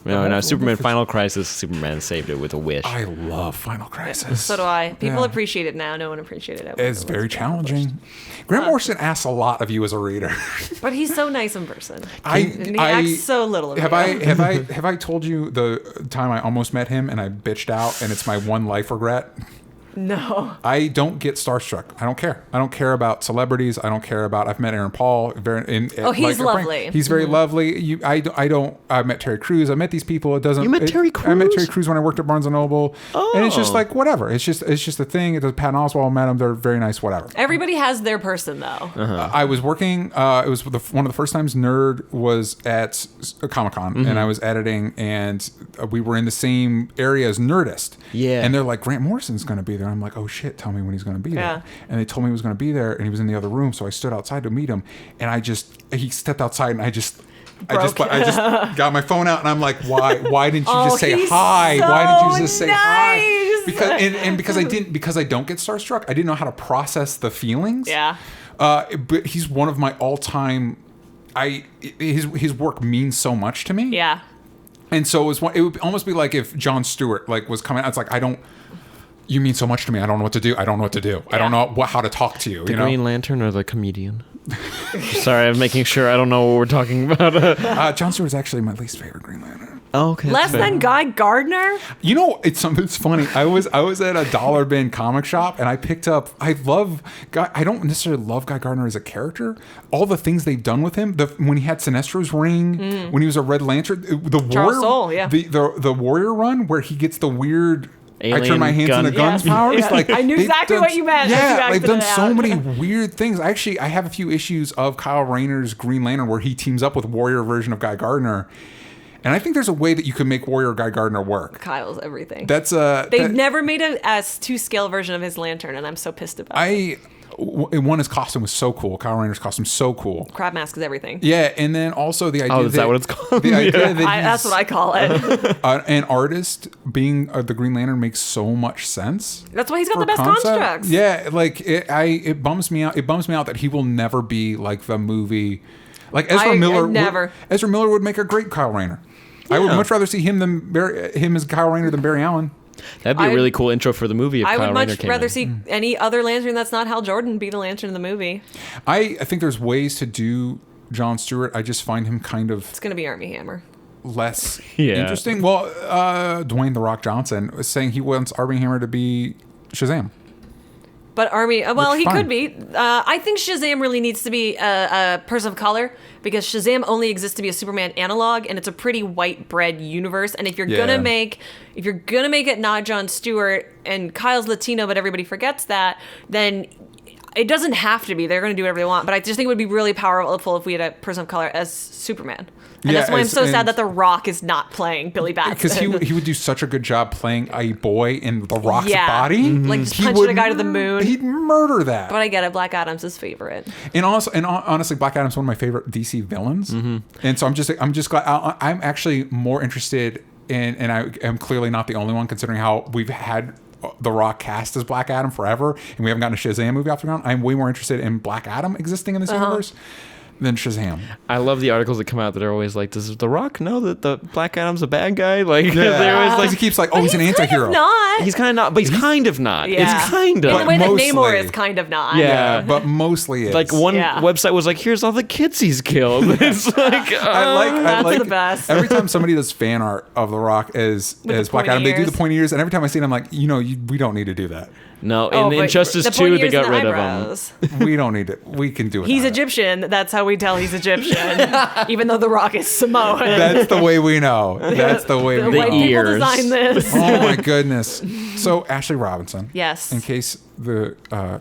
No, Superman Final Crisis, Superman saved it with a wish. I love Final Crisis. So do I. People appreciate it now. No one appreciated it. It's very challenging. Grant Morrison asks a lot of you as a reader. But he's so nice in person. And he acts so little. Have I told you the time I almost met him and I bitched out and it's my one life regret? No. I don't get starstruck. I don't care. I don't care about celebrities. I don't care about. I've met Aaron Paul. He's lovely. He's very lovely. I met Terry Crews. I met these people. It doesn't. You met Terry Crews? I met Terry Crews when I worked at Barnes and Noble. Oh. And it's just like whatever. It's just a thing. It does. Patton Oswalt met them. They're very nice. Whatever. Everybody has their person though. I was working. It was one of the first times Nerd was at Comic-Con, and I was editing, and we were in the same area as Nerdist. Yeah. And they're like, Grant Morrison's going to be there. I'm like, oh shit, tell me when he's going to be there. Yeah. And they told me he was going to be there, and he was in the other room. So I stood outside to meet him, and he stepped outside, and I just got my phone out, and I'm like, why didn't you just say hi? So why didn't you just say nice. hi? Because I don't get starstruck. I didn't know how to process the feelings. Yeah. But he's one of my all-time. His work means so much to me. Yeah. And so it would almost be like if Jon Stewart was coming out. It's like, you mean so much to me. I don't know what to do. I don't know what to do. I don't know how to talk to you. The Green Lantern or the comedian? Sorry, I'm making sure I don't know what we're talking about. Jon Stewart is actually my least favorite Green Lantern. Oh, okay. Less than Guy Gardner? It's funny. I was at a dollar bin comic shop and I picked up. I don't necessarily love Guy Gardner as a character. All the things they've done with him. When he had Sinestro's ring, when he was a Red Lantern, Charles Soule, yeah. The Warrior run where he gets the weird. Alien I turn my hands gun. into guns Yeah. powers. Yeah. I knew exactly what you meant. Yeah, they've done so many weird things. Actually, I have a few issues of Kyle Rayner's Green Lantern where he teams up with Warrior version of Guy Gardner. And I think there's a way that you can make Warrior Guy Gardner work. Kyle's everything. They've never made a S2 version of his lantern, and I'm so pissed about it. His costume was so cool. Kyle Rayner's costume so cool. Crab mask is everything. Yeah, and then also the idea. Oh, is that what it's called? The idea that that's what I call it. An artist being the Green Lantern makes so much sense. That's why he's got the best constructs. Yeah, it bums me out. It bums me out that he will never be like the movie. Like Ezra Miller. Ezra Miller would make a great Kyle Rayner. Yeah. I would much rather see him as Kyle Rayner than Barry Allen. That'd be a really cool intro for the movie. If I Kyle would Rayner much rather see any other Lantern that's not Hal Jordan be the Lantern in the movie. I think there's ways to do Jon Stewart. I just find him kind of. It's going to be Armie Hammer. Less interesting. Well, Dwayne "The Rock" Johnson was saying he wants Armie Hammer to be Shazam. But Armie, he could be. I think Shazam really needs to be a person of color because Shazam only exists to be a Superman analog, and it's a pretty white bread universe. And if you're gonna make it not Jon Stewart and Kyle's Latino, but everybody forgets that, then it doesn't have to be. They're gonna do whatever they want. But I just think it would be really powerful if we had a person of color as Superman. And that's why I'm so sad that The Rock is not playing Billy Batson. Because he would do such a good job playing a boy in The Rock's body. Mm-hmm. Like just punching a guy to the moon. He'd murder that. But I get it. Black Adam's his favorite. And honestly, Black Adam's one of my favorite DC villains. Mm-hmm. And so I'm just glad. I'm actually more interested in, and I am clearly not the only one considering how we've had The Rock cast as Black Adam forever, and we haven't gotten a Shazam movie off the ground. I'm way more interested in Black Adam existing in this universe than Shazam. I love the articles that come out that are always like, does The Rock know that the Black Adam's a bad guy? Like, they're always like, he keeps like, he's an anti-hero. He's kind of not, but he's kind of not. Yeah. It's kind of. In the way that Namor is kind of not. Yeah. But mostly is. Like one website was like, here's all the kids he's killed. It's like, that's the best. Every time somebody does fan art of The Rock as Black Adam, they do the pointy ears, and every time I see it, I'm like, we don't need to do that. No, in Injustice 2, they got rid of him. We don't need it. We can do it. He's Egyptian. That's how we tell he's Egyptian. Even though The Rock is Samoan. That's the way we know. That's the way we know. White people designed this. Oh my goodness. So Ashley Robinson. Yes. In case the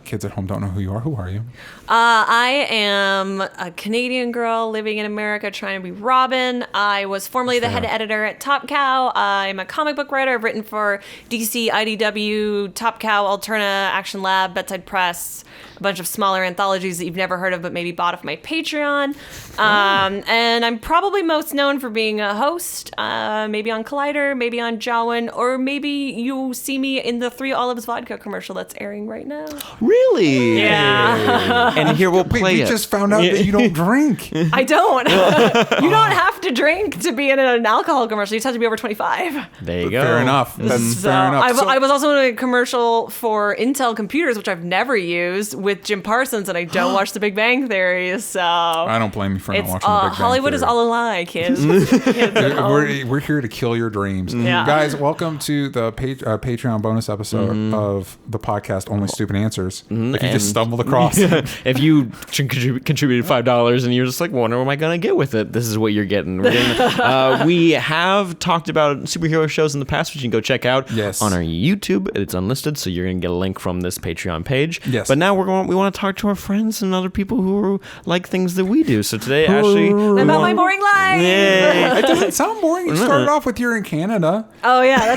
kids at home don't know who you are, who are you? I am a Canadian girl living in America trying to be Robin. I was formerly the head editor at Top Cow. I'm a comic book writer. I've written for DC, IDW, Top Cow, Alterna, Action Lab, Bedside Press, a bunch of smaller anthologies that you've never heard of but maybe bought off my Patreon. And I'm probably most known for being a host, maybe on Collider, maybe on Jawan, or maybe you see me in the 3 Olives vodka commercial that's airing wearing right now. Really? Yeah. And here we'll play we it. just found out that you don't drink. I don't. You don't have to drink to be in an alcohol commercial. You just have to be over 25. There you go. Fair enough. That's fair enough. I was also in a commercial for Intel computers, which I've never used, with Jim Parsons, and I don't watch The Big Bang Theory, so I don't blame you for not watching The Big Bang Hollywood is Theory. all a lie, kids. Kids at home. We're here to kill your dreams. Yeah. Guys, welcome to the Patreon bonus episode of the podcast Only Stupid Answers. If you just stumbled across it. If you contributed $5 and you're just like, wonder what am I going to get with it? This is what you're getting. We have talked about superhero shows in the past, which you can go check out on our YouTube. It's unlisted, so you're going to get a link from this Patreon page. Yes. But now we want to talk to our friends and other people who like things that we do. So today, Ashley... About my boring life. Yeah. It doesn't sound boring. You started off with you're in Canada. Oh yeah,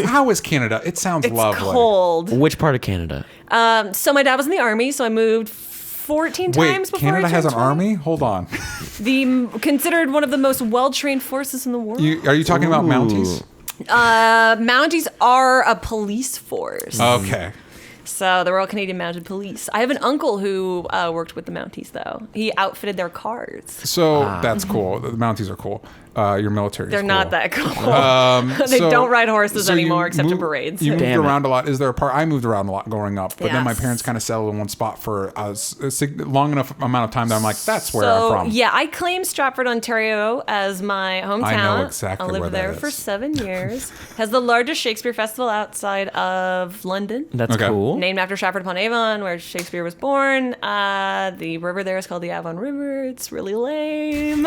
How is Canada? It sounds It's lovely. cold. Which part of Canada? So my dad was in the army, so I moved 14 times Wait, before Canada I has turned an 20. army? Hold on. Considered one of the most well-trained forces in the world. Are you talking about Mounties? Mounties are a police force. Okay. So the Royal Canadian Mounted Police. I have an uncle who worked with the Mounties, though. He outfitted their cars. So that's cool. The Mounties are cool. Your military They're is not cool. that cool. They don't ride horses anymore except in parades. You moved Damn it. around a lot. Is there a part? I moved around a lot growing up, but then my Yes. parents kind of settled in one spot for a long enough amount of time that I'm like, that's where I'm from. Yeah, I claim Stratford, Ontario as my hometown. I know exactly I lived where that there is. for 7 years. Has the largest Shakespeare festival outside of London. That's Okay. cool. Named after Stratford-upon-Avon, where Shakespeare was born. The river there is called the Avon River. It's really lame.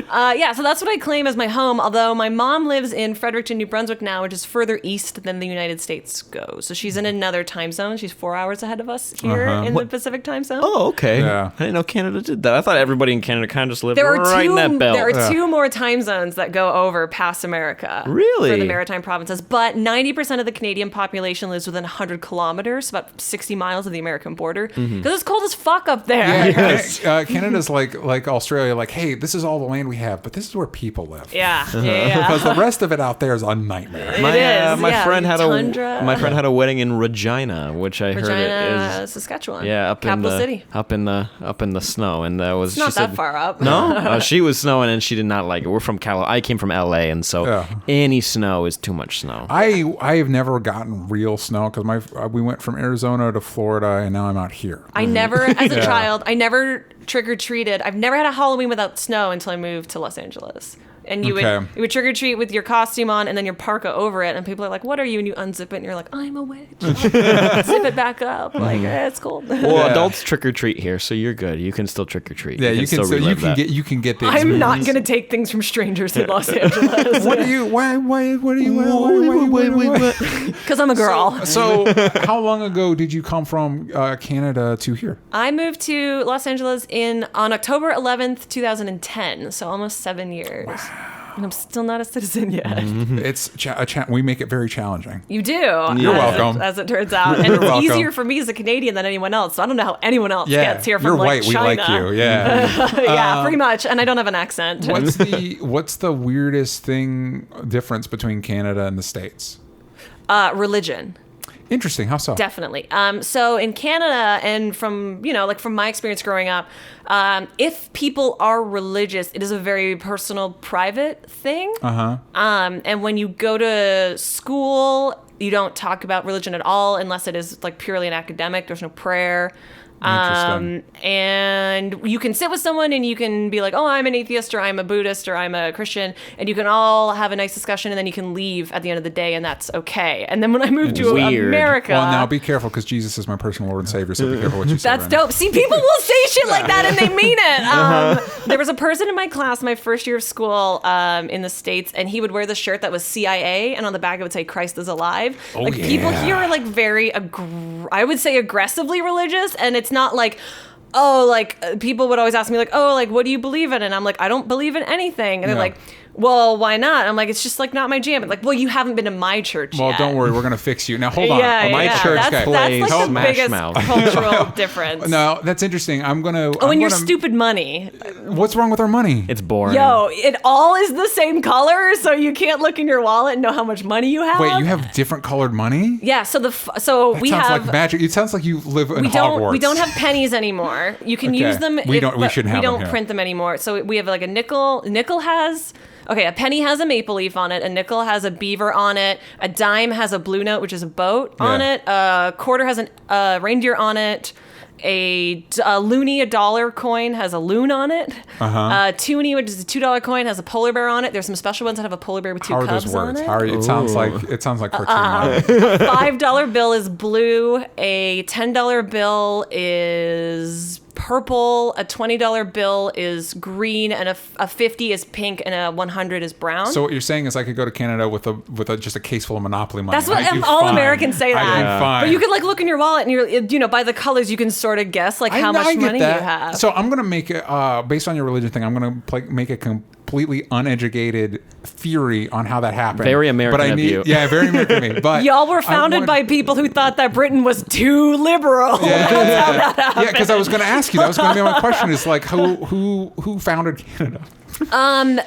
Yeah, so that's what I claim as my home, although my mom lives in Fredericton, New Brunswick now, which is further east than the United States goes. So she's in another time zone. She's 4 hours ahead of us here in the Pacific time zone. Oh, okay. Yeah. I didn't know Canada did that. I thought everybody in Canada kind of just lived There are right in that belt. There are two more time zones that go over past America. Really? For the maritime provinces. But 90% of the Canadian population lives within 100 kilometers, about 60 miles of the American border. Because it's cold as fuck up there. Yeah, Canada's like Australia, like, hey, this is all the land we have, but this is where people live. Yeah. Because the rest of it out there is a nightmare. It is, my yeah. friend had Tundra. my friend had a wedding in Regina, which I heard Regina, it is Saskatchewan. up Capital in the city. up in the snow, and that was It's not she said, that far up. No, she was snowing and she did not like it. We're from I came from LA, and so Yeah. any snow is too much snow. I have never gotten real snow because we went from Arizona to Florida and now I'm out here. I never, as a child, I never trick-or-treated. I've never had a Halloween without snow until I moved to Los Angeles. And you would trick or treat with your costume on and then your parka over it, and people are like, "What are you?" And you unzip it, and you're like, "I'm a witch." Zip it back up, like it's cold. Well, adults trick or treat here, so you're good. You can still trick or treat. Yeah, you can relive that. get the I'm experience. not gonna take things from strangers in Los Angeles What do you? Why? What do you? because I'm a girl. So, how long ago did you come from Canada to here? I moved to Los Angeles on October 11th, 2010, so almost 7 years. Wow. And I'm still not a citizen yet. It's we make it very challenging. You do. You're welcome. As it turns out. And it's welcome. easier for me as a Canadian than anyone else. So I don't know how anyone else gets here from you're like white. China. We like you. Yeah. Yeah, pretty much. And I don't have an accent. What's the weirdest difference between Canada and the States? Religion. Interesting. How so? Definitely. So in Canada, and from my experience growing up, if people are religious, it is a very personal, private thing. And when you go to school, you don't talk about religion at all unless it is like purely an academic. There's no prayer. And you can sit with someone and you can be like, oh, I'm an atheist, or I'm a Buddhist, or I'm a Christian, and you can all have a nice discussion, and then you can leave at the end of the day, and that's okay. And then when I moved to America, well, now be careful because Jesus is my personal Lord and Savior, so be careful what you say. that's dope. See, people will say shit like that and they mean it. There was a person in my class, my first year of school in the States, and he would wear this shirt that was CIA, and on the back it would say Christ is alive. People here are like very, I would say aggressively religious, and it's not like, people would always ask me like, oh, like, what do you believe in? And I'm like, I don't believe in anything. And they're like, well, why not? I'm like, it's just like not my jam. Like, well, you haven't been to my church Well, yet. don't worry, we're gonna fix you. Now hold on. Yeah, my yeah. church That's plays like the Smash biggest Mouth. cultural difference. No, that's interesting. I'm gonna. And your stupid money. What's wrong with our money? It's boring. Yo, it all is the same color, so you can't look in your wallet and know how much money you have. Wait, you have different colored money? Yeah, so That we sounds have like magic. It sounds like you live in Hogwarts. we don't have pennies anymore. You can Okay. use them. We shouldn't have We them don't here. print them anymore. So we have like a nickel. Nickel has. Okay, a penny has a maple leaf on it. A nickel has a beaver on it. A dime has a blue note, which is a boat on Yeah. it. A quarter has a reindeer on it. A loonie, a dollar coin, has a loon on it. A toonie, which is a $2 coin, has a polar bear on it. There's some special ones that have a polar bear with two How are cubs those on words? it. How are you? It sounds like cartoon money. $5 bill is blue. A $10 bill is purple. A $20 bill is green, and a 50 is pink, and a 100 is brown. So what you're saying is I could go to Canada with just a case full of Monopoly money. That's what I'd do all fine. Americans say that. I'd do fine. But you could like look in your wallet, and you're by the colors you can sort of guess like how much I get money that. you have. So I'm gonna make it based on your religion thing. I'm gonna make a completely uneducated theory on how that happened. Very American but I of need, you. Yeah, very American of me. But Y'all were I founded want- by people who thought that Britain was too liberal. Yeah, because I was going to ask you. That was going to be my question. Is like who founded Canada?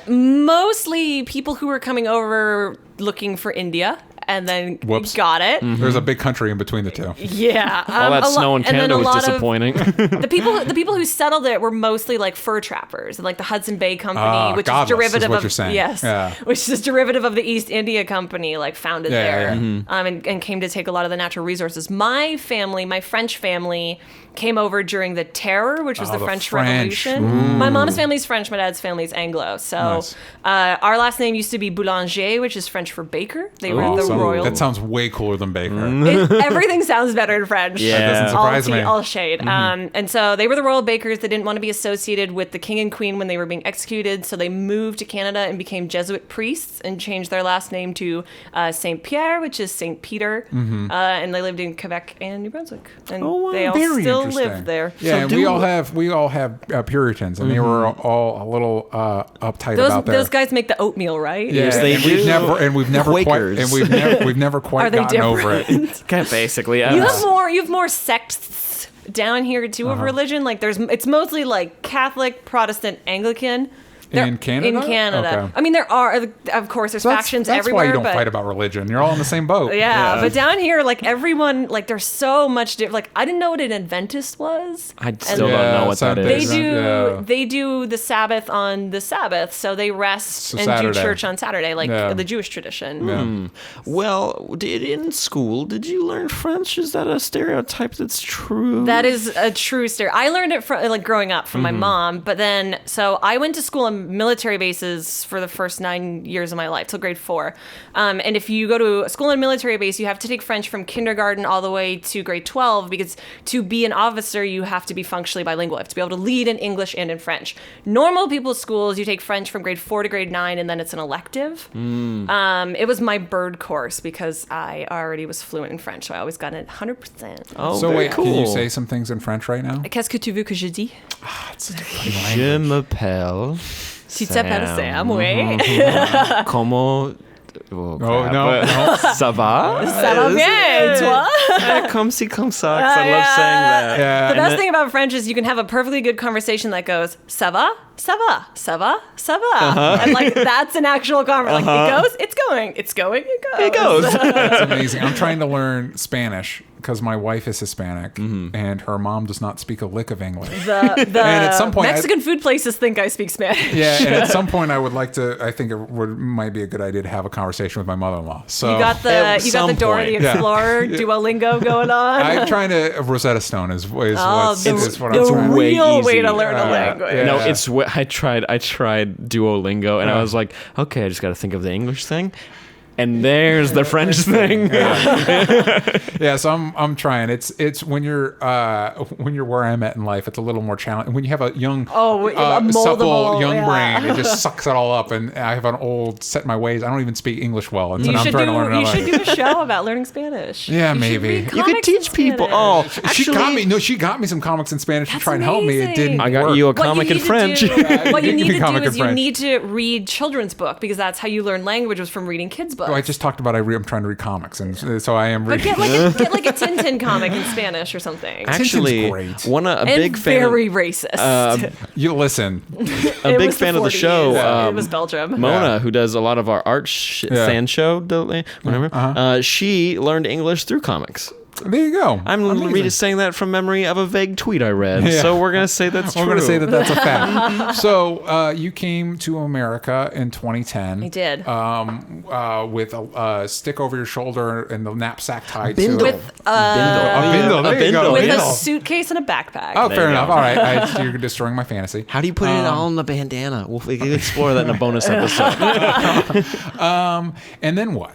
Mostly people who were coming over looking for India and then Whoops. got it. There's a big country in between the two. Yeah. All that snow in and then Canada a was lot of- disappointing. The people who settled it were mostly like fur trappers, and like the Hudson Bay Company, which godless is derivative is what of you're saying. yes, Yeah. which is derivative of the East India Company, like founded Yeah, there, yeah, yeah. and came to take a lot of the natural resources. My family, my French family, came over during the Terror, which was the the French French. Revolution. My mom's family's French, my dad's family's Anglo. So Nice. our last name used to be Boulanger, which is French for baker. They were the Awesome. royal. That sounds way cooler than Baker. Everything sounds better in French. Yeah. That doesn't surprise all tea, me. all shade. And so they were the royal bakers. They didn't want to be associated with the king and queen when they were being executed. So they moved to Canada and became Jesuit priests and changed their last name to Saint Pierre, which is Saint Peter. And they lived in Quebec and New Brunswick. And wow. they all Very still interesting. live there. Yeah, So and we all have Puritans, and they were all a little uptight about that. Those guys make the oatmeal, right? Yeah, Yes, they and do. we've never Quakers. we've never Are quite they gotten over it. different? Okay, basically. You have more sects down here too of religion. Like it's mostly like Catholic, Protestant, Anglican. In Canada? In Canada. Okay. I mean, there are, of course, there's factions that's everywhere. why you don't but, fight about religion. You're all in the same boat. Yeah, but down here, like everyone, like there's so much different. Like I didn't know what an Adventist was. I And still don't know what that They is. they do the Sabbath on the Sabbath, so they rest So and Saturday. do church on Saturday, like Yeah. the Jewish tradition. Yeah. Well, in school, did you learn French? Is that a stereotype that's true? That is a true story. I learned it from like growing up from my mom, but then so I went to school on military bases for the first 9 years of my life till grade 4. And if you go to a school on a military base, you have to take French from kindergarten all the way to grade 12 because to be an officer, you have to be functionally bilingual. You have to be able to lead in English and in French. Normal people's schools, you take French from grade 4 to grade 9, and then it's an elective. It was my bird course because I already was fluent in French, so I always got it 100%. Oh, So very wait, cool. can you say some things in French right now? Qu'est-ce que tu veux que je dise? It's such a pretty Je language. m'appelle Tu t'appelles Sam, oui. Comment... Oh, crap. no. Ça va? Ça va bien, toi? Comme ci, comme ça. 'Cause I love saying that. Yeah. The best thing about French is you can have a perfectly good conversation that goes, ça va, ça va, ça va, ça va. And like, that's an actual conversation. Like, it goes, it's going, it's going, it goes. It goes. That's amazing. I'm trying to learn Spanish because my wife is Hispanic and her mom does not speak a lick of English. The And at some point I- Mexican food places think I speak Spanish. Yeah, and at some point I would like to. I think it might be a good idea to have a conversation with my mother-in-law. So You got At the some Dora the point. Yeah. Explorer Duolingo going on. I'm trying to. Rosetta Stone is what I'm the trying to. way real way easy. to learn a Yeah. language. Yeah. No, it's I tried Duolingo and I Yeah. was like, okay, I just got to think of the English thing. And there's the French thing. Yeah, so I'm trying. It's when you're where I'm at in life, it's a little more challenging. When you have a young, supple young brain, it just sucks it all up. And I have an old set in my ways. I don't even speak English well, and so I'm trying to learn another. You should do a show about learning Spanish. Yeah, maybe you could teach people. Oh, she got me some comics in Spanish to try and help me. It didn't. I got you a comic in French. What you need to do is you need to read children's book because that's how you learn language, was from reading kids' books. Well, I just talked about I'm trying to read comics, and so I am reading. But get like a Tintin comic in Spanish or something. Actually, great. A big fan. Very racist. You listen. A big fan of the show. It was Belgium. Mona, who does a lot of our art sand show, whatever. She learned English through comics. There you go. I'm saying that from memory of a vague tweet I read. Yeah. So we're going to say that's true. We're going to say that's a fact. So you came to America in 2010. I did. With a stick over your shoulder and the knapsack tied to it. With a bindle. There you go. With a suitcase and a backpack. Oh, fair enough. All right. You're destroying my fantasy. How do you put it all in the bandana? We can explore that in a bonus episode. And then what?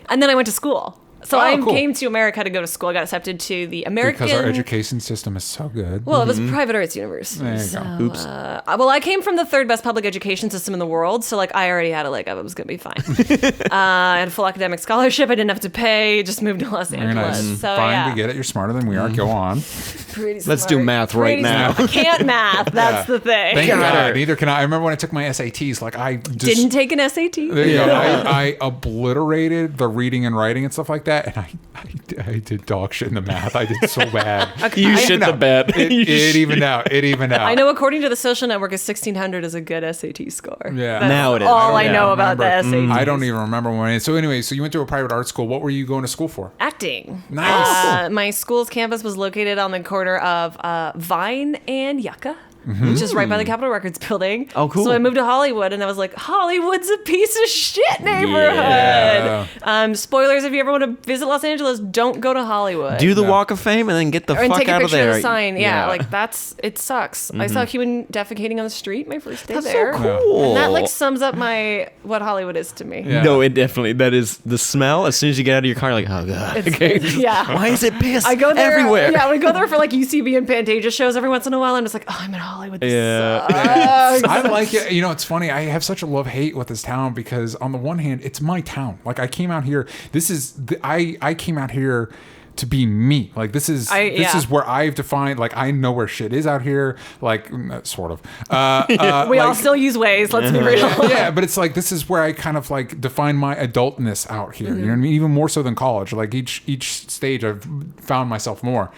And then I went to school. So I came to America to go to school. I got accepted to the American... Because our education system is so good. Well, it was a private arts university. There you go. Oops. Well, I came from the third best public education system in the world, so like I already had a leg up. It was going to be fine. I had a full academic scholarship. I didn't have to pay. Just moved to Los Angeles. Nice. So, fine, we get it. You're smarter than we are. Go on. Let's do math right now. I can't math. That's the thing. Thank God. Neither can I. I remember when I took my SATs, like I just... Didn't take an SAT. There you go. I obliterated the reading and writing and stuff like that, and I did dog shit in the math. I did so bad. You shit the bed. It evened out. I know according to the social network, a 1600 is a good SAT score. Yeah. That's now it is. all I know about the SAT. I don't even remember when. So anyway, so you went to a private art school. What were you going to school for? Acting. Nice. My school's campus was located on the corner of Vine and Yucca. Which is right by the Capitol Records building. Oh, cool. So I moved to Hollywood, and I was like, Hollywood's a piece of shit neighborhood. Yeah. Spoilers, if you ever want to visit Los Angeles, don't go to Hollywood. Do the Walk of Fame and then get the fuck take a out of picture there. of the sign. Yeah, like it sucks. I saw a human defecating on the street my first day That's there. so cool. And that like sums up what Hollywood is to me. Yeah. No, it definitely, that is the smell. As soon as you get out of your car, you're like, oh God. Yeah. Why is it piss I go there everywhere? Yeah, I would go there for like UCB and Pantasia shows every once in a while. I'm just like, oh, I'm in Hollywood. This sucks. I like it. You know, it's funny. I have such a love-hate with this town because on the one hand, it's my town. Like I came out here. I came out here to be me. Like this is where I've defined. Like I know where shit is out here. Like sort of. We all still use Waze. Let's be real. Yeah, but it's like this is where I kind of like define my adultness out here. You know what I mean? Even more so than college. Like each stage, I've found myself more.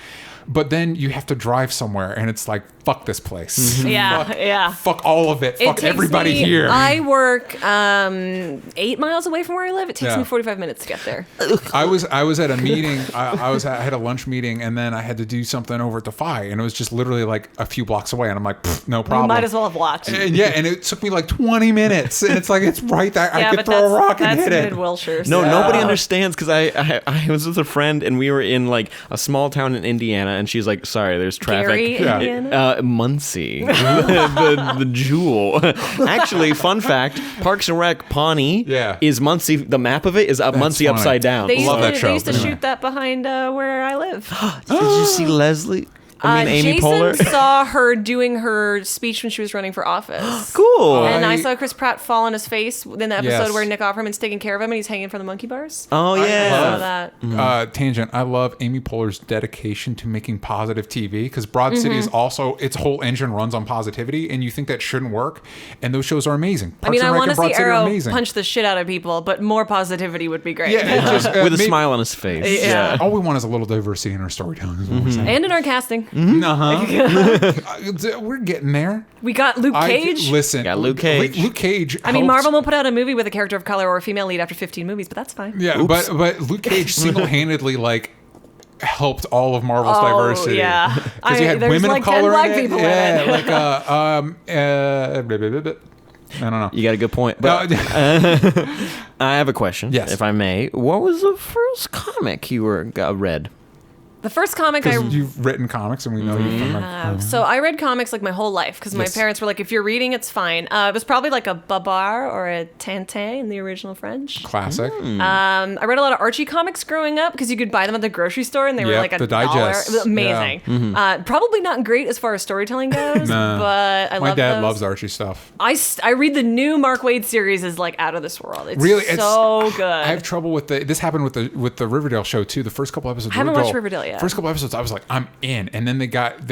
But then you have to drive somewhere, and it's like, fuck this place. Fuck all of it. Fuck everybody here. I work 8 miles away from where I live. It takes me 45 minutes to get there. I was at a meeting. I had a lunch meeting, and then I had to do something over at the Phi, and it was just literally like a few blocks away, and I'm like, no problem. You might as well have walked. And it took me like 20 minutes, and it's like it's right there. I could throw a rock and hit it. Wilshire. No, nobody understands because I was with a friend, and we were in like a small town in Indiana. And she's like, sorry, there's traffic. Gary, Indiana? Muncie. the jewel. Actually, fun fact, Parks and Rec Pawnee is Muncie. The map of it is Muncie funny. upside down. They love that show. They used to shoot that behind where I live. Did you see Leslie? Amy Jason Poehler? saw her doing her speech when she was running for office. Cool. And I saw Chris Pratt fall on his face in the episode where Nick Offerman's taking care of him and he's hanging from the monkey bars. Oh, yeah. I saw that. Tangent. I love Amy Poehler's dedication to making positive TV because Broad City is also, its whole engine runs on positivity, and you think that shouldn't work, and those shows are amazing. Parks I want to see Arrow amazing. punch the shit out of people, but more positivity would be great. Yeah, just, with a smile on his face. Yeah. All we want is a little diversity in our storytelling. Is what we're saying. And in our casting. We're getting there. We got Luke Cage. Got Luke Cage. Luke Cage. I mean, Marvel won't put out a movie with a character of color or a female lead after 15 movies, but that's fine. Yeah, but Luke Cage single-handedly like helped all of Marvel's diversity. Yeah, because you had women like of color 10 black in it. people Yeah, in like I don't know. You got a good point. But I have a question, if I may. What was the first comic you read? The first comic you've written comics, and we know you from So I read comics like my whole life because my parents were like, if you're reading, it's fine. It was probably like a Babar or a Tintin in the original French. Classic. I read a lot of Archie comics growing up because you could buy them at the grocery store and they were like $1. It was amazing. Yeah. Probably not great as far as storytelling goes, but I love those. My dad loves Archie stuff. I read the new Mark Waid series is like out of this world. It's so good. I have trouble with this happened with the Riverdale show too. The first couple episodes. I haven't watched Riverdale yet. First couple episodes, I was like, I'm in, and then they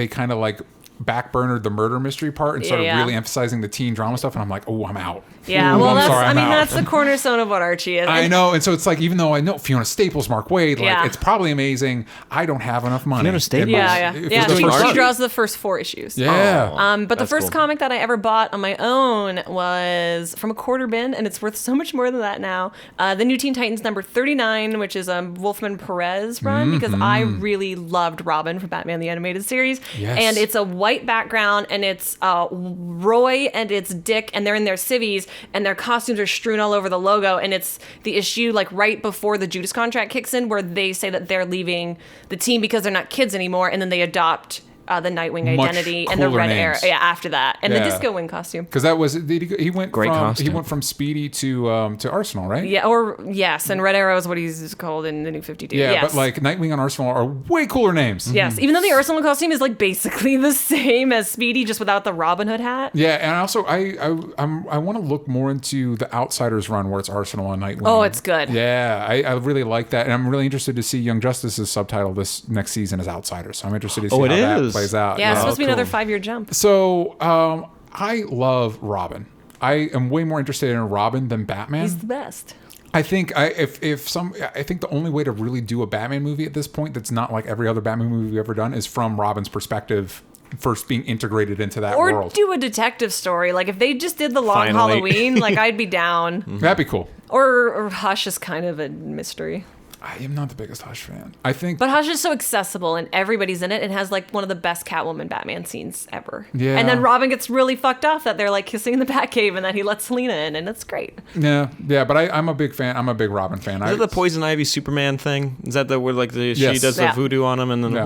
kind of like backburnered the murder mystery part and started really emphasizing the teen drama stuff, and I'm like, oh, I'm out. Yeah, well, that's the cornerstone of what Archie is. I know, and so it's like, even though I know Fiona Staples, Mark Waid, like it's probably amazing, I don't have enough money. Fiona Staples? She draws the first 4 issues. Yeah. But the first comic that I ever bought on my own was from a quarter bin, and it's worth so much more than that now. The New Teen Titans number 39, which is a Wolfman Perez run, because I really loved Robin from Batman the Animated Series. Yes. And it's a white background, and it's Roy and it's Dick, and they're in their civvies, and their costumes are strewn all over the logo, and it's the issue like right before the Judas contract kicks in, where they say that they're leaving the team because they're not kids anymore, and then they adopt the Nightwing identity and the Red Arrow. Yeah, after that, and the Disco Wing costume. Because that was he went from Speedy to Arsenal, right? Yeah, and Red Arrow is what he's called in the New 52. Yeah, but like Nightwing and Arsenal are way cooler names. Yes, even though the Arsenal costume is like basically the same as Speedy, just without the Robin Hood hat. Yeah, and also I want to look more into the Outsiders run where it's Arsenal and Nightwing. Oh, it's good. Yeah, I really like that, and I'm really interested to see Young Justice's subtitle this next season as Outsiders. So I'm interested to see how that plays out. Yeah, it's supposed to be another 5-year jump. So I love Robin. I am way more interested in Robin than Batman. He's the best. I think I think the only way to really do a Batman movie at this point that's not like every other Batman movie we've ever done is from Robin's perspective, first being integrated into that world. Or do a detective story. Like if they just did the Long Halloween, like I'd be down. That'd be cool. Or Hush is kind of a mystery. I am not the biggest Hush fan. I think, but Hush is so accessible, and everybody's in it, and has like one of the best Catwoman Batman scenes ever. Yeah. And then Robin gets really fucked off that they're like kissing in the Batcave, and that he lets Selena in, and it's great. Yeah. But I'm a big fan. I'm a big Robin fan. Is that the Poison Ivy Superman thing? Is that where like she does the voodoo on him and then I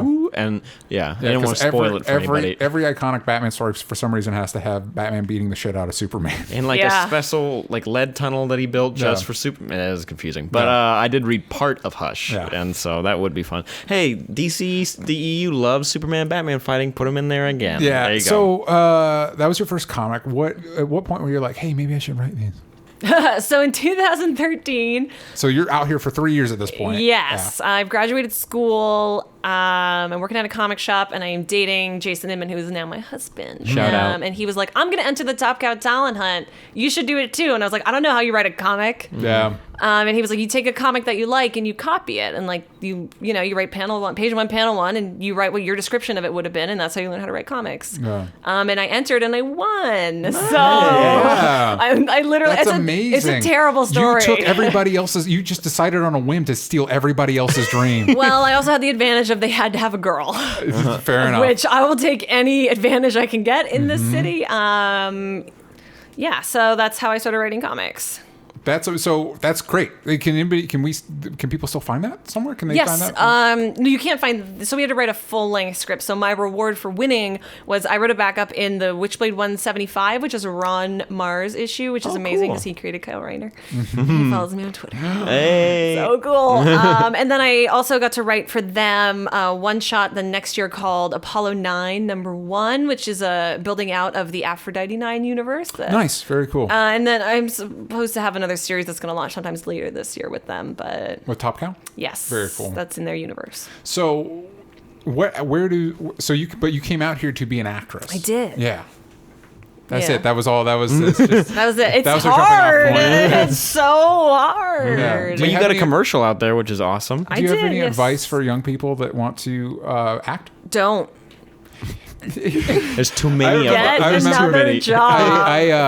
didn't want to spoil it for anybody. Every iconic Batman story for some reason has to have Batman beating the shit out of Superman. And like a special like lead tunnel that he built just for Superman. It is confusing, but I did read part of Hush. Yeah. And so that would be fun. Hey, DC, the EU loves Superman, Batman fighting. Put them in there again. Yeah. There you go. So that was your first comic. At what point were you like, hey, maybe I should write these? So in 2013. So you're out here for 3 years at this point. Yes. I've graduated school. I'm working at a comic shop, and I am dating Jason Inman, who is now my husband. Shout out. And he was like, I'm going to enter the Top Cow talent hunt. You should do it too. And I was like, I don't know how you write a comic. Yeah. And he was like, you take a comic that you like and you copy it, and like you write page 1, panel 1, and you write what your description of it would have been, and that's how you learn how to write comics. Yeah. And I entered and I won. Nice. So I literally, that's amazing. It's a terrible story. You took everybody else's. You just decided on a whim to steal everybody else's dream. Well, I also had the advantage of they had to have a girl. Fair enough. Which I will take any advantage I can get in this city. So that's how I started writing comics. That's great. Can people still find that somewhere? Can they find that? You can't find. So we had to write a full length script. So my reward for winning was I wrote a backup in the Witchblade 175, which is a Ron Mars issue, which is amazing because he created Kyle Rayner. He follows me on Twitter. Hey, so cool. And then I also got to write for them one shot the next year called Apollo 9 #1, which is a building out of the Aphrodite 9 universe. Nice, very cool. And then I'm supposed to have another series that's going to launch sometimes later this year with them, but with Top Cow. Yes, very cool. That's in their universe. So, you came out here to be an actress. I did. Yeah. That's it. That was all. That was it. That was it. It's hard. It's so hard. Yeah. But you got a commercial out there, which is awesome. Do you have any advice for young people that want to act? Don't. There's too many of them. Get another job.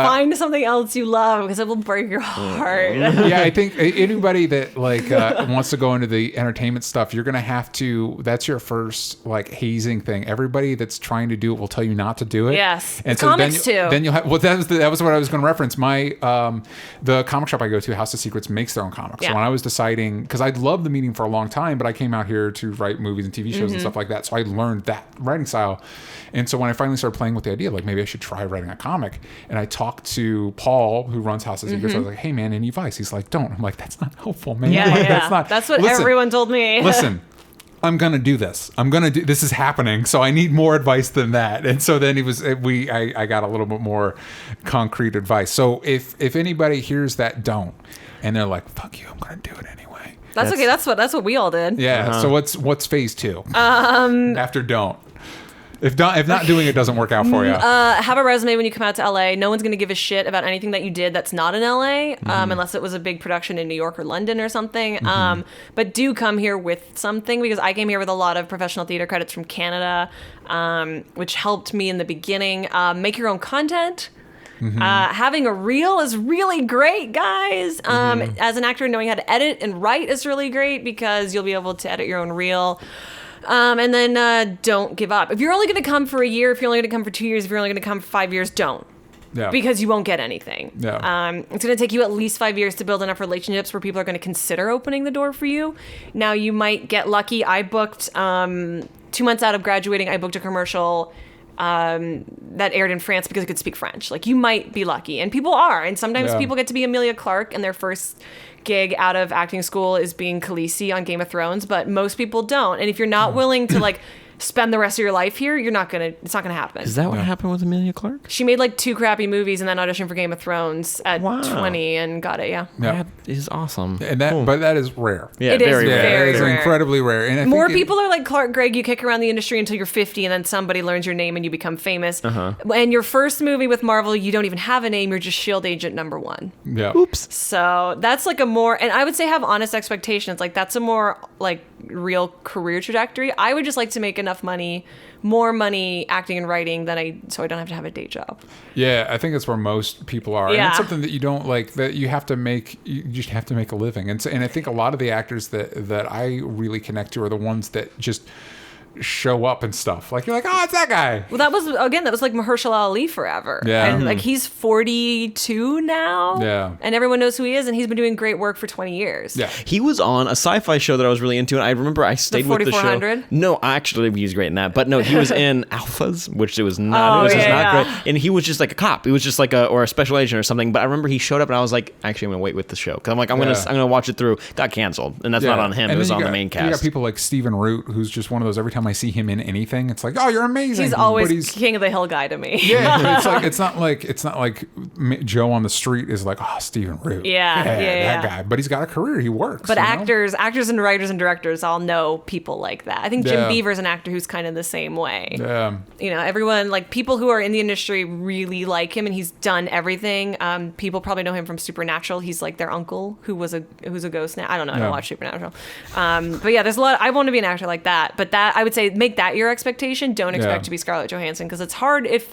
Find something else you love because it will break your heart. Yeah, I think anybody that wants to go into the entertainment stuff, you're gonna have to. That's your first hazing thing. Everybody that's trying to do it will tell you not to do it. Yes, and so comics too. Then you'll have. Well, that was what I was going to reference. My the comic shop I go to, House of Secrets, makes their own comics. So when I was deciding, because I'd loved the medium for a long time, but I came out here to write movies and TV shows and stuff like that. So I learned that writing style. And so when I finally started playing with the idea, maybe I should try writing a comic, and I talked to Paul, who runs House of Secrets. I was like, "Hey man, any advice?" He's like, "Don't." I'm like, "That's not helpful, man." Yeah. That's what everyone told me. Listen, I'm gonna do this. This is happening, so I need more advice than that. And so then I got a little bit more concrete advice. So if anybody hears that, don't, and they're like, "Fuck you, I'm gonna do it anyway." That's okay. That's what we all did. Yeah. So what's phase 2? After don't. If not doing it doesn't work out for you. Have a resume when you come out to LA. No one's going to give a shit about anything that you did that's not in LA, unless it was a big production in New York or London or something. But do come here with something, because I came here with a lot of professional theater credits from Canada, which helped me in the beginning. Make your own content. Having a reel is really great, guys. As an actor, knowing how to edit and write is really great, because you'll be able to edit your own reel. And then don't give up. If you're only going to come for a year, if you're only going to come for 2 years, if you're only going to come for 5 years, don't. Yeah. Because you won't get anything. Yeah. It's going to take you at least 5 years to build enough relationships where people are going to consider opening the door for you. Now, you might get lucky. I booked, 2 months out of graduating, I booked a commercial that aired in France because I could speak French. You might be lucky. And people are. And sometimes people get to be Emilia Clarke, and their first gig out of acting school is being Khaleesi on Game of Thrones, but most people don't. And if you're not willing to spend the rest of your life here, it's not gonna happen. Is that what happened with Emilia Clarke? She made 2 crappy movies and then auditioned for Game of Thrones at 20 and got it. Yeah. That is awesome. And but that is rare. Yeah, it is very rare. It's incredibly rare. And more people are like Clark Gregg. You kick around the industry until you're 50, and then somebody learns your name and you become famous. And your first movie with Marvel, you don't even have a name. You're just S.H.I.E.L.D. agent number 1. Yeah. Oops. So that's a more, and I would say have honest expectations. That's a more real career trajectory. I would just like to make enough money, more money acting and writing so I don't have to have a day job. Yeah, I think that's where most people are. And it's something that you don't that you have to make, you just have to make a living. And I think a lot of the actors that I really connect to are the ones that just show up and stuff. You're like, oh, it's that guy. Well, that was Mahershala Ali forever. Yeah. And he's 42 now. Yeah. And everyone knows who he is, and he's been doing great work for 20 years. Yeah. He was on a sci-fi show that I was really into, and I remember I stayed with the show. 4400? No, actually, he's great in that. But no, he was in Alphas, which it was not. It was not great. And he was just a cop. He was just or a special agent or something. But I remember he showed up, and I was like, actually, I'm gonna wait with the show, because I'm gonna watch it through. Got canceled, and that's not on him. And it was on the main cast. You got people like Stephen Root, who's just one of those. Every time I see him in anything, it's like, oh, you're amazing. He's always King of the Hill guy to me. Yeah, but it's not like Joe on the street is like, oh, Stephen Root. Yeah, that guy. But he's got a career. He works. But actors and writers and directors all know people like that. I think Jim Beaver's an actor who's kind of the same way. Yeah. Everyone, people who are in the industry really like him, and he's done everything. People probably know him from Supernatural. He's their uncle who's a ghost now. I don't know. I don't watch Supernatural. But yeah, there's a lot. I want to be an actor like that. But that, I would say, make that your expectation. Don't expect to be Scarlett Johansson, because it's hard if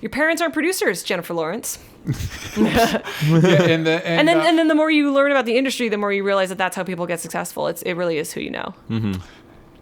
your parents aren't producers. Jennifer Lawrence. And then the more you learn about the industry, the more you realize that that's how people get successful. It really is who you know.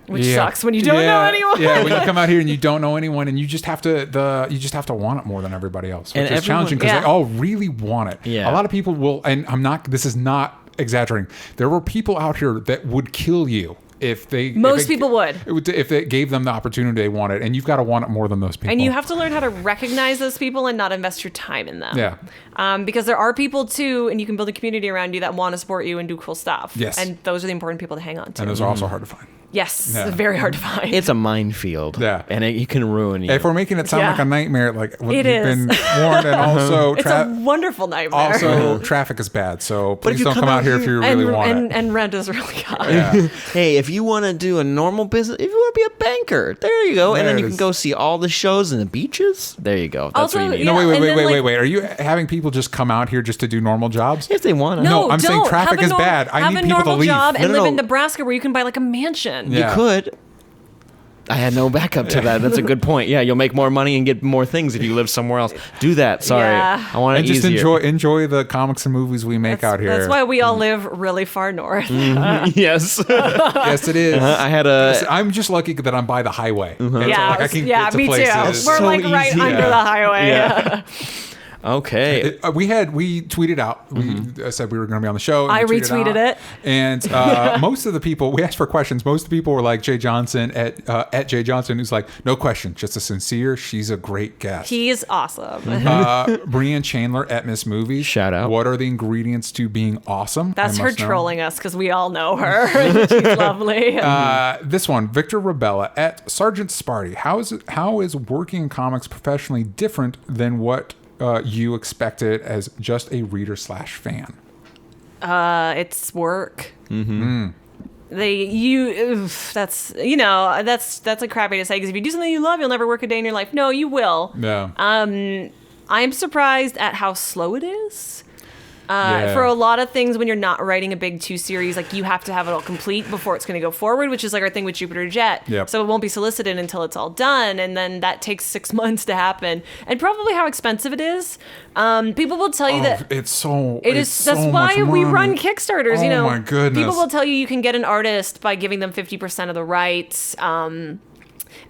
Which sucks when you don't know anyone. Yeah, when you come out here and you don't know anyone, and you just have to want it more than everybody else, which is challenging, because they all really want it. Yeah. A lot of people will, and this is not exaggerating. There were people out here that would kill you if they gave them the opportunity they wanted, and you've got to want it more than those people. And you have to learn how to recognize those people and not invest your time in them. Yeah. Because there are people too, and you can build a community around you that want to support you and do cool stuff. Yes. And those are the important people to hang on to. And those are also hard to find. Yes, very hard to find. It's a minefield. Yeah. And you can ruin you. If we're making it sound like a nightmare, you've been warned, and also it's a wonderful nightmare. Also, traffic is bad, so please don't come out here if you really want it. And rent is really high. Yeah. Hey, if you want to do a normal business, if you want to be a banker, there you go. And then you can go see all the shows and the beaches. There you go. That's what you need. No, wait. Are you having people just come out here just to do normal jobs? If they want to. No, I'm saying traffic is bad. I need people to leave. Have a normal job and live in Nebraska where you can buy a mansion. You could. I had no backup to that. That's a good point. Yeah, you'll make more money and get more things if you live somewhere else. Do that. Sorry. Yeah. I want it just easier. enjoy the comics and movies we make out here. That's why we all live really far north. Yes. Yes, it is. I had I'm just lucky that I'm by the highway. And Yeah, so, like, I can get to me places. too. We're so like right easy. under the highway. Yeah. Okay. We tweeted out. We said we were going to be on the show. And I we retweeted out. it. And most of the people, we asked for questions. Most of the people were like Jay Johnson at Jay Johnson, who's like, no question, just a sincere. She's a great guest. He's awesome. Brianne Chandler at Miss Movies. Shout out. What are the ingredients to being awesome? That's I her must know. trolling us because we all know her. She's lovely. This one, Victor Rabella at Sergeant Sparty. How is working in comics professionally different than what you expected as just a reader/fan? It's work. That's a crappy to say because if you do something you love, you'll never work a day in your life. No, you will. Yeah. I'm surprised at how slow it is. Yeah. For a lot of things, when you're not writing a big 2 series, like you have to have it all complete before it's going to go forward, which is like our thing with Jupiter Jet. Yep. So it won't be solicited until it's all done, and then that takes 6 months to happen. And probably how expensive it is. People will tell you that it's so. it is. So that's why much we money. run Kickstarters. Oh my goodness. People will tell you you can get an artist by giving them 50% of the rights, and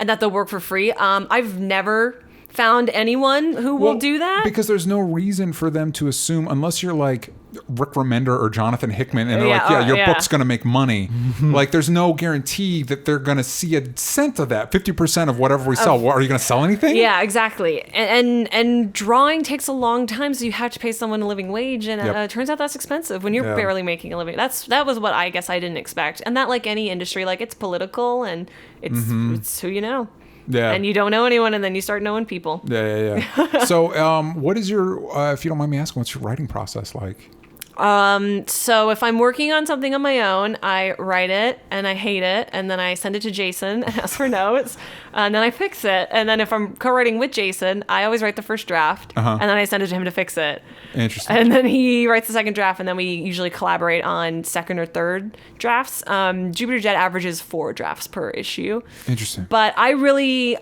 that they'll work for free. I've never found anyone who will do that because there's no reason for them to assume, unless you're like Rick Remender or Jonathan Hickman and they're your book's gonna make money. Like there's no guarantee that they're gonna see a cent of that. 50% of whatever we sell. Are you gonna sell anything? Yeah, exactly. And drawing takes a long time, so you have to pay someone a living wage, and it turns out that's expensive when you're barely making a living. That was what I guess I didn't expect. And that, like any industry, like it's political and it's who you know. Yeah. And you don't know anyone, and then you start knowing people. Yeah. So, what is your, if you don't mind me asking, what's your writing process like? So if I'm working on something on my own, I write it and I hate it, and then I send it to Jason and ask for notes, and then I fix it. And then if I'm co-writing with Jason, I always write the first draft, and then I send it to him to fix it. Interesting. And then he writes the second draft, and then we usually collaborate on second or third drafts. Jupiter Jet averages 4 drafts per issue. Interesting. But I really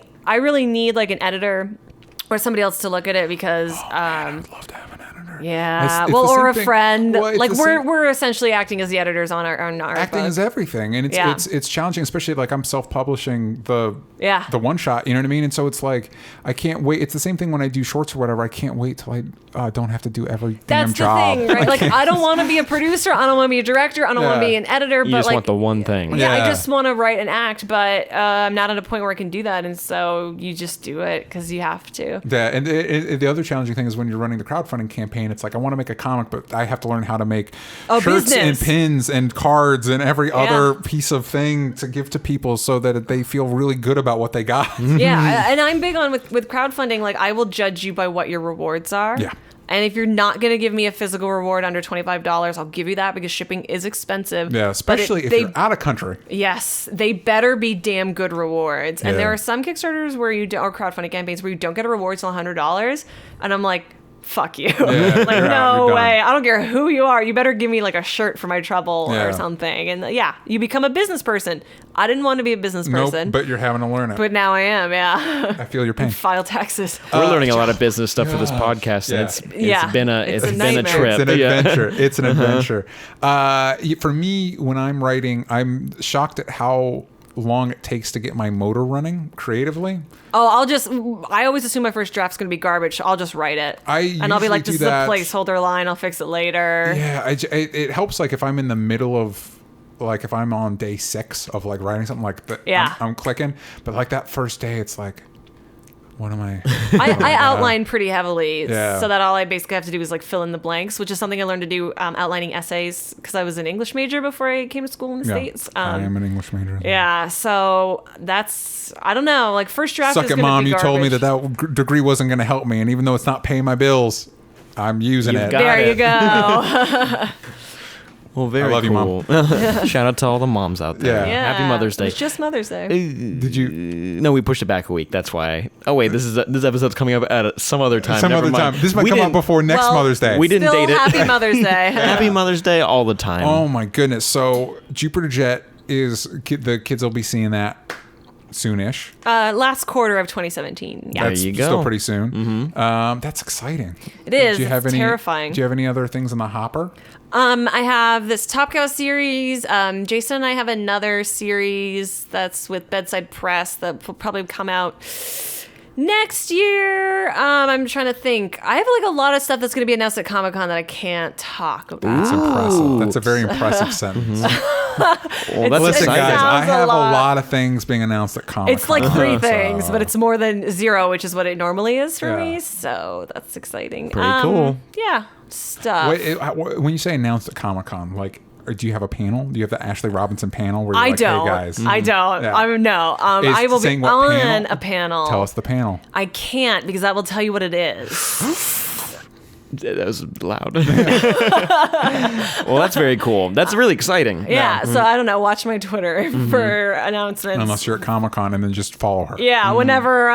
need like an editor or somebody else to look at it because I would love to have an editor. Yeah, It's or a thing. friend. Well, like we're essentially acting as the editors on our acting book. is everything, and it's challenging, especially like I'm self-publishing the one shot. You know what I mean? And so it's like I can't wait. It's the same thing when I do shorts or whatever. I can't wait till I don't have to do every damn job. That's the thing, right? Like I don't want to be a producer. I don't want to be a director. I don't want to be an editor. You but just like, want the one thing. Yeah, I just want to write and act, but I'm not at a point where I can do that, and so you just do it because you have to. Yeah, and the other challenging thing is when you're running the crowdfunding campaign, it's like I want to make a comic, but I have to learn how to make shirts and pins and cards and every other piece of thing to give to people so that they feel really good about what they got. Yeah, and I'm big on with crowdfunding, like I will judge you by what your rewards are. Yeah. And if you're not going to give me a physical reward under $25, I'll give you that because shipping is expensive. Yeah, especially if you're out of country. Yes, they better be damn good rewards. And there are some Kickstarters where or crowdfunding campaigns where you don't get a reward till $100. And I'm like, fuck you. Yeah, like, no way. I don't care who you are. You better give me like a shirt for my trouble or something. And you become a business person. I didn't want to be a business person. Nope, but you're having to learn it. But now I am, I feel your pain. File taxes. We're learning a lot of business stuff for this podcast, and it's been a trip. It's an adventure. It's an adventure. For me, when I'm writing, I'm shocked at how long it takes to get my motor running creatively. Oh, I always assume my first draft's going to be garbage. So I'll just write it. And I'll be like, this is a placeholder line. I'll fix it later. Yeah, it helps like if I'm in the middle of, like if I'm on day 6 of like writing something like that, I'm clicking. But like that first day, it's like, what am I? I outline pretty heavily, Yeah. so that all I basically have to do is like fill in the blanks, which is something I learned to do outlining essays because I was an English major before I came to school in the States. I am an English major. Yeah, so that's, I don't know, like first draft Suck is it, gonna Mom. be You garbage. told me that degree wasn't going to help me, and even though it's not paying my bills, I'm using it. There you go. Well, very I love cool. you, Mom. Shout out to all the moms out there. Yeah. Happy Mother's Day. It's just Mother's Day. Did you? No, we pushed it back a week. That's why. Oh wait, this episode's coming up at some other time. Some Never other mind. time. This might come out before next Mother's Day. We didn't Still date it. Happy Mother's Day. Happy Mother's Day all the time. Oh my goodness! So Jupiter Jet is the kids will be seeing that soonish. Last quarter of 2017. Yeah. There you go. Still pretty soon. That's exciting. It is. Do you have It's any, terrifying. Do you have any other things in the hopper? I have this Top Cow series. Jason and I have another series that's with Bedside Press that will probably come out next year. I'm trying to think. I have like a lot of stuff that's going to be announced at Comic-Con that I can't talk about. That's impressive. That's a very impressive sentence. Well, that's Listen, exciting. guys, I have a lot. lot of things being announced at Comic-Con. It's like 3 things, but it's more than 0, which is what it normally is for me. So that's exciting. Pretty cool. Yeah, stuff. Wait, when you say announced at Comic-Con, like, or do you have a panel? Do you have the Ashley Robinson panel where you're I like, don't. hey guys? I don't. Yeah. I will be saying what on panel? a panel. Tell us the panel. I can't because that will tell you what it is. That was loud. Well, that's very cool. That's really exciting. Yeah, so I don't know. Watch my Twitter for announcements. Unless you're at Comic-Con and then just follow her. Yeah, whenever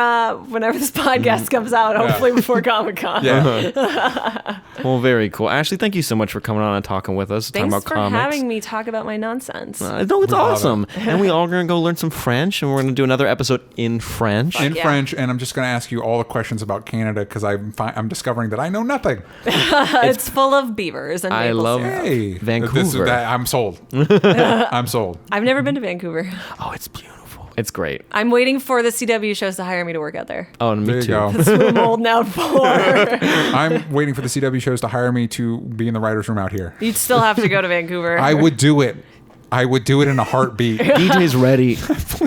this podcast comes out, hopefully before Comic-Con. Yeah. Well, very cool. Ashley, thank you so much for coming on and talking with us, talking Thanks about for comics. having me talk about my nonsense. No, it's awesome. And we all going to go learn some French, and we're going to do another episode in French. In yeah. French, and I'm just going to ask you all the questions about Canada because I'm discovering that I know nothing. It's full of beavers and I maple love syrup. Hey, Vancouver. I'm sold. I'm sold. I've never been to Vancouver. Oh, it's beautiful. It's great. I'm waiting for the CW shows to hire me to work out there. Oh, and There me you too. go. That's what I'm holding out for. I'm waiting for the CW shows to hire me to be in the writer's room out here. You'd still have to go to Vancouver. I would do it. I would do it in a heartbeat. DJ's ready.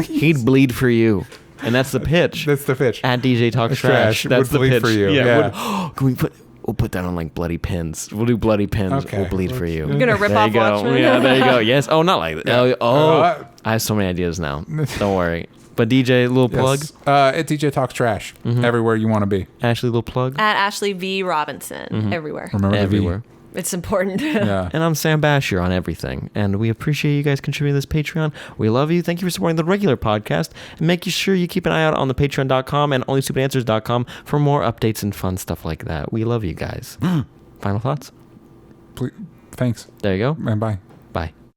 He'd bleed for you. And that's the pitch. That's the pitch. At DJ Talks Trash. Would That's the bleed pitch. for you. Yeah. Can we'll put that on like bloody pins. We'll do bloody pins. Okay. We'll bleed for you. You're gonna rip There off you go. Watchmen. Yeah, there you go. Yes. Oh, not like that. Oh, I have so many ideas now. Don't worry. But DJ, little plug. Yes. At DJ Talks Trash. Everywhere you want to be. Ashley, little plug. At Ashley V. Robinson. Everywhere. Remember Everywhere. the V. It's important. Yeah. And I'm Sam Bashier on everything. And we appreciate you guys contributing to this Patreon. We love you. Thank you for supporting the regular podcast. And make sure you keep an eye out on the patreon.com and OnlyStupidAnswers.com for more updates and fun stuff like that. We love you guys. Final thoughts? Please, thanks. There you go. And bye.